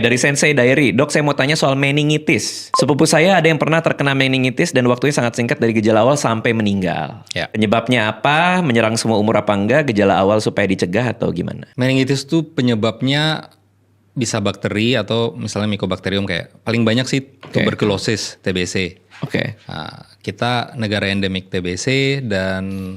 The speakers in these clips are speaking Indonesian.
Dari Sensei Diary, dok saya mau tanya soal meningitis. Sepupu saya ada yang pernah terkena meningitis dan waktunya sangat singkat dari gejala awal sampai meninggal. Ya. Penyebabnya apa? Menyerang semua umur apa enggak? Gejala awal supaya dicegah atau gimana? Meningitis tuh penyebabnya bisa bakteri atau misalnya Mycobacterium kayak paling banyak sih tuberkulosis TBC. Oke. Nah, kita negara endemik TBC dan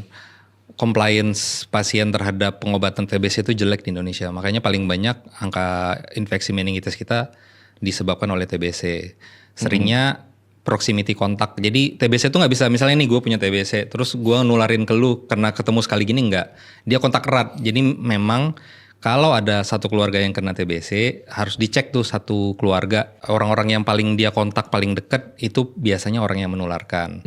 compliance pasien terhadap pengobatan TBC itu jelek di Indonesia. Makanya paling banyak angka infeksi meningitis kita disebabkan oleh TBC. Seringnya proximity kontak. Jadi TBC itu nggak bisa, misalnya nih gue punya TBC, terus gue nularin ke lu karena ketemu sekali gini nggak. Dia kontak erat. Jadi memang kalau ada satu keluarga yang kena TBC, harus dicek tuh satu keluarga. Orang-orang yang paling dia kontak paling deket itu biasanya orang yang menularkan.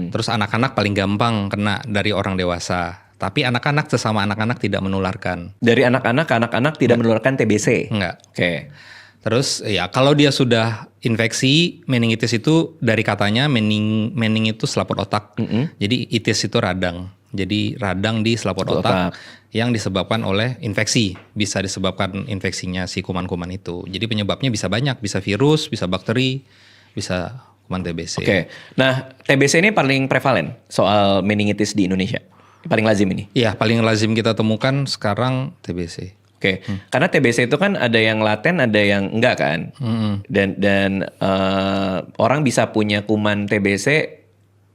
Terus anak-anak paling gampang kena dari orang dewasa. Tapi anak-anak sesama anak-anak tidak menularkan. Dari anak-anak ke anak-anak tidak menularkan TBC? Enggak. Oke. Terus ya kalau dia sudah infeksi, meningitis itu dari katanya mening itu selaput otak. Jadi itis itu radang. Jadi radang di selaput otak yang disebabkan oleh infeksi. Bisa disebabkan infeksinya si kuman-kuman itu. Jadi penyebabnya bisa banyak, bisa virus, bisa bakteri, bisa kuman TBC. Oke. Nah, TBC ini paling prevalen soal meningitis di Indonesia. Paling lazim ini. Iya, paling lazim kita temukan sekarang TBC. Oke. Karena TBC itu kan ada yang laten, ada yang enggak kan. Dan orang bisa punya kuman TBC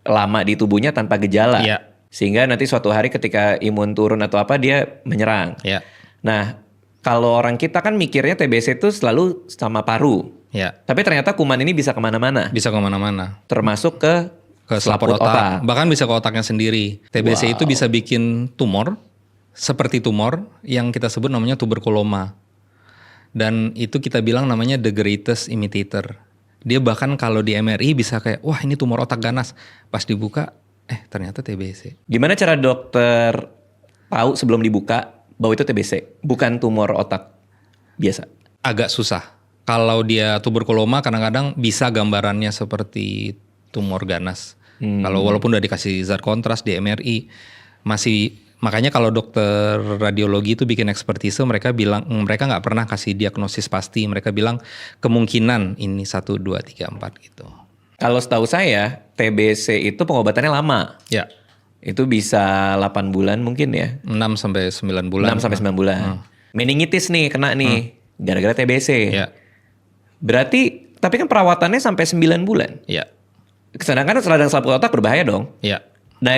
lama di tubuhnya tanpa gejala. Iya. Sehingga nanti suatu hari ketika imun turun atau apa dia menyerang. Iya. Nah, kalau orang kita kan mikirnya TBC itu selalu sama paru. Iya. Tapi ternyata kuman ini bisa kemana-mana. Bisa kemana-mana. Termasuk ke selaput otak. Bahkan bisa ke otaknya sendiri. TBC itu bisa bikin tumor. Seperti tumor yang kita sebut namanya tuberkuloma. Dan itu kita bilang namanya the greatest imitator. Dia bahkan kalau di MRI bisa kayak, wah ini tumor otak ganas. Pas dibuka, ternyata TBC. Gimana cara dokter tahu sebelum dibuka bahwa itu TBC, bukan tumor otak biasa? Agak susah. Kalau dia tuberkuloma kadang-kadang bisa gambarannya seperti tumor ganas. Kalau walaupun udah dikasih zat kontras di MRI, makanya kalau dokter radiologi itu bikin ekspertise, mereka bilang mereka nggak pernah kasih diagnosis pasti. Mereka bilang kemungkinan ini 1, 2, 3, 4 gitu. Kalau setahu saya, TBC itu pengobatannya lama. Ya. Itu bisa 8 bulan mungkin ya. 6-9 bulan. 6-9 bulan. Meningitis nih kena nih, gara-gara TBC. Ya. Berarti, tapi kan perawatannya sampai 9 bulan. Ya. Sedangkan radang selaput otak berbahaya dong. Ya.